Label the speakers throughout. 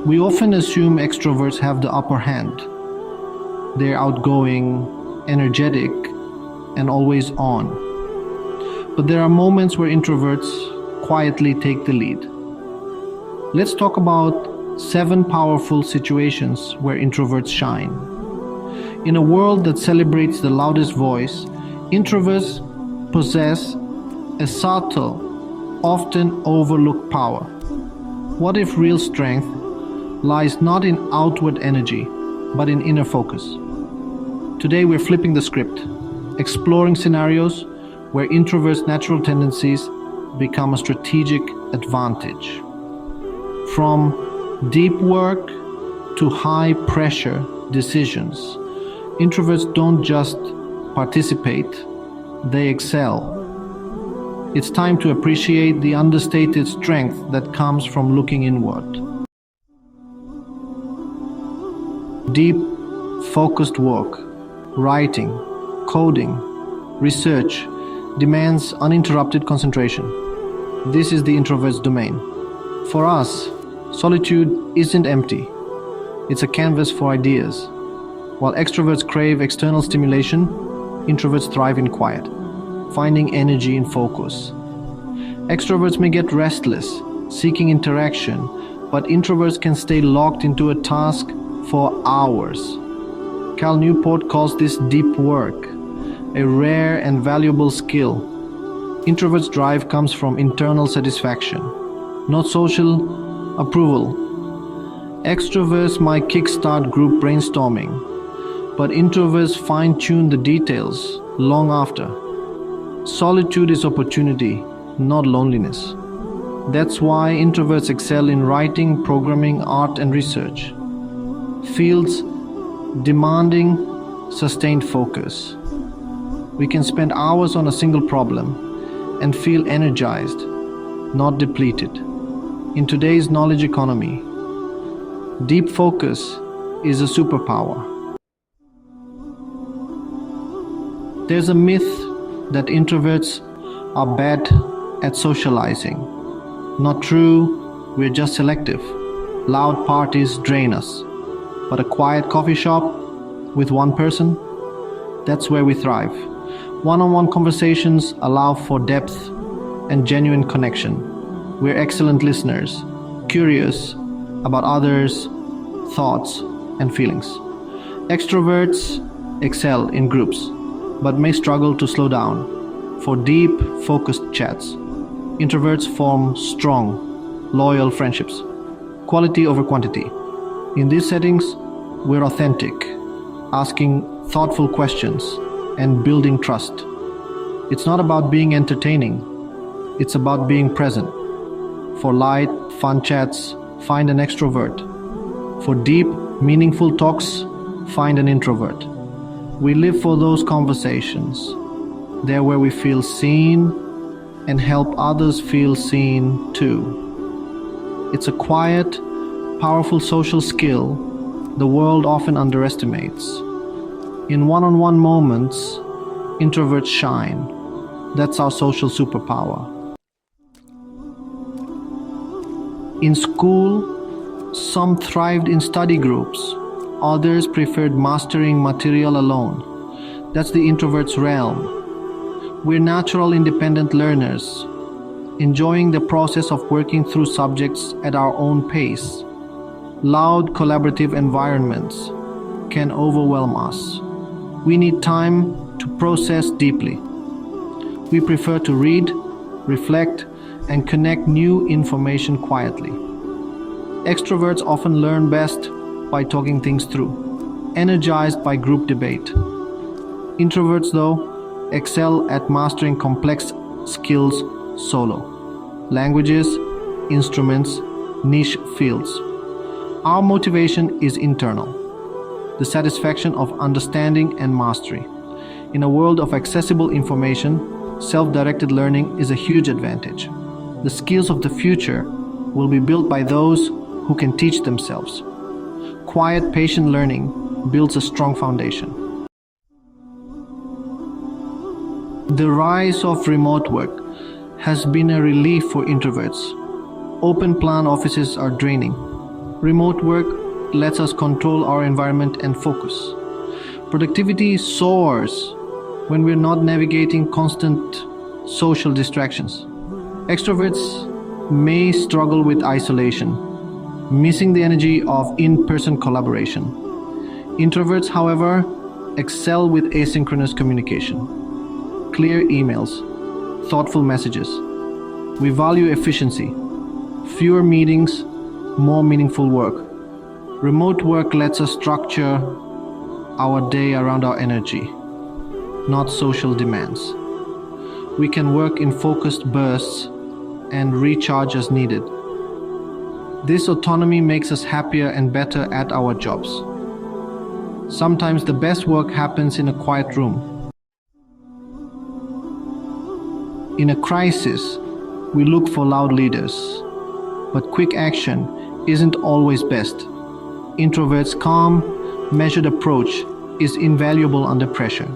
Speaker 1: We often assume extroverts have the upper hand. They're outgoing, energetic, and always on. But there are moments where introverts quietly take the lead. Let's talk about 7 powerful situations where introverts shine. In a world that celebrates the loudest voice, introverts possess a subtle, often overlooked power. What if real strength lies not in outward energy, but in inner focus? Today we're flipping the script, exploring scenarios where introverts' natural tendencies become a strategic advantage. From deep work to high-pressure decisions, introverts don't just participate, they excel. It's time to appreciate the understated strength that comes from looking inward. Deep, focused work, writing, coding, research demands uninterrupted concentration. This is the introvert's domain. For us, solitude isn't empty. It's a canvas for ideas. While extroverts crave external stimulation, introverts thrive in quiet, finding energy in focus. Extroverts may get restless, seeking interaction, but introverts can stay locked into a task for hours. Cal Newport calls this deep work, a rare and valuable skill. Introverts' drive comes from internal satisfaction, not social approval. Extroverts might kickstart group brainstorming, but introverts fine-tune the details long after. Solitude is opportunity, not loneliness. That's why introverts excel in writing, programming, art, and research. Fields demanding sustained focus. We can spend hours on a single problem and feel energized, not depleted. In today's knowledge economy, deep focus is a superpower. There's a myth that introverts are bad at socializing. Not true, we're just selective. Loud parties drain us. But a quiet coffee shop with one person, that's where we thrive. One-on-one conversations allow for depth and genuine connection. We're excellent listeners, curious about others' thoughts and feelings. Extroverts excel in groups, but may struggle to slow down for deep, focused chats. Introverts form strong, loyal friendships, quality over quantity. In these settings, we're authentic, asking thoughtful questions and building trust. It's not about being entertaining, it's about being present. For light, fun chats, find an extrovert. For deep, meaningful talks, find an introvert. We live for those conversations. They're where we feel seen and help others feel seen too. It's a quiet, powerful social skill the world often underestimates. In one-on-one moments, introverts shine. That's our social superpower. In school, some thrived in study groups. Others preferred mastering material alone. That's the introvert's realm. We're natural independent learners, enjoying the process of working through subjects at our own pace. Loud collaborative environments can overwhelm us. We need time to process deeply. We prefer to read, reflect, and connect new information quietly. Extroverts often learn best by talking things through, energized by group debate. Introverts, though, excel at mastering complex skills solo. Languages, instruments, niche fields. Our motivation is internal, the satisfaction of understanding and mastery. In a world of accessible information, self-directed learning is a huge advantage. The skills of the future will be built by those who can teach themselves. Quiet, patient learning builds a strong foundation. The rise of remote work has been a relief for introverts. Open plan offices are draining. Remote work lets us control our environment and focus. Productivity soars when we're not navigating constant social distractions. Extroverts may struggle with isolation, missing the energy of in-person collaboration. Introverts, however, excel with asynchronous communication, clear emails, thoughtful messages. We value efficiency, fewer meetings, more meaningful work. Remote work lets us structure our day around our energy, not social demands. We can work in focused bursts and recharge as needed. This autonomy makes us happier and better at our jobs. Sometimes the best work happens in a quiet room. In a crisis, we look for loud leaders, but quick action isn't always best. Introverts' calm, measured approach is invaluable under pressure.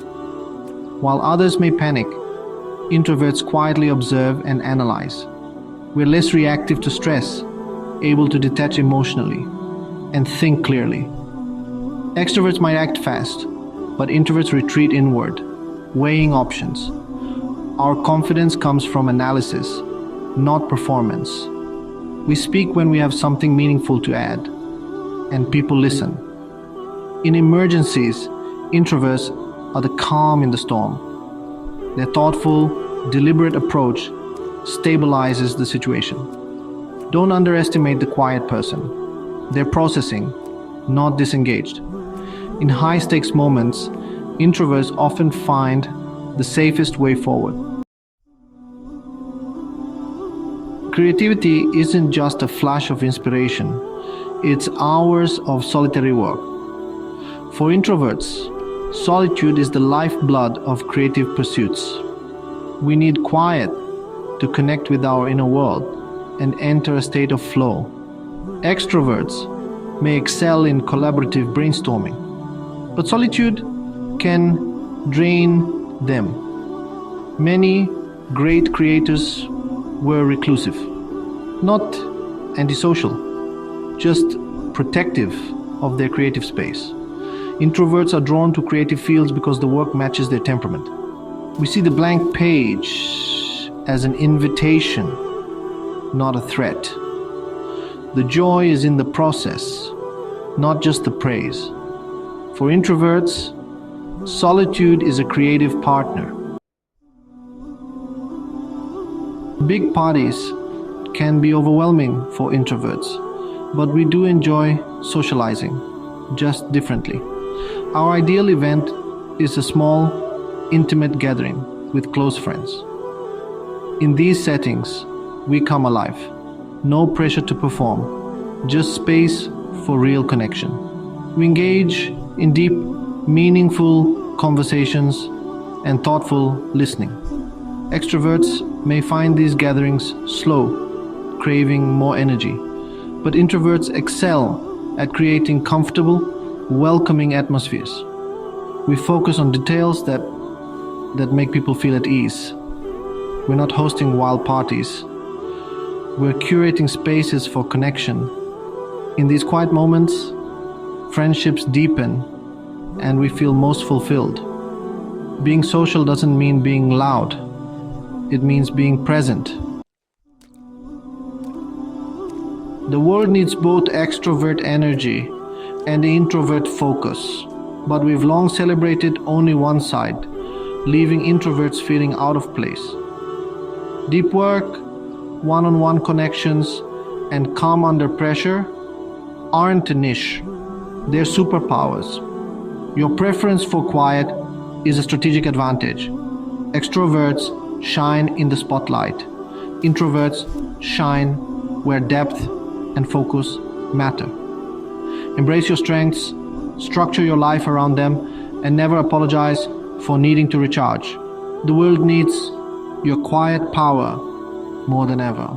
Speaker 1: While others may panic, introverts quietly observe and analyze. We're less reactive to stress, able to detach emotionally, and think clearly. Extroverts might act fast, but introverts retreat inward, weighing options. Our confidence comes from analysis, not performance. We speak when we have something meaningful to add, and people listen. In emergencies, introverts are the calm in the storm. Their thoughtful, deliberate approach stabilizes the situation. Don't underestimate the quiet person. They're processing, not disengaged. In high-stakes moments, introverts often find the safest way forward. Creativity isn't just a flash of inspiration, it's hours of solitary work. For introverts, solitude is the lifeblood of creative pursuits. We need quiet to connect with our inner world and enter a state of flow. Extroverts may excel in collaborative brainstorming, but solitude can drain them. Many great creators were reclusive, not antisocial, just protective of their creative space. Introverts are drawn to creative fields because the work matches their temperament. We see the blank page as an invitation, not a threat. The joy is in the process, not just the praise. For introverts, solitude is a creative partner. Big parties can be overwhelming for introverts, but we do enjoy socializing, just differently. Our ideal event is a small, intimate gathering with close friends. In these settings, we come alive. No pressure to perform, just space for real connection. We engage in deep, meaningful conversations and thoughtful listening. Extroverts may find these gatherings slow, craving more energy, but introverts excel at creating comfortable, welcoming atmospheres. We focus on details that make people feel at ease. We're not hosting wild parties. We're curating spaces for connection. In these quiet moments, friendships deepen and we feel most fulfilled. Being social doesn't mean being loud. It means being present. The world needs both extrovert energy and introvert focus, but we've long celebrated only one side, leaving introverts feeling out of place. Deep work, one-on-one connections, and calm under pressure aren't a niche. They're superpowers. Your preference for quiet is a strategic advantage. Extroverts shine in the spotlight. Introverts shine where depth and focus matter. Embrace your strengths, structure your life around them, and never apologize for needing to recharge. The world needs your quiet power more than ever.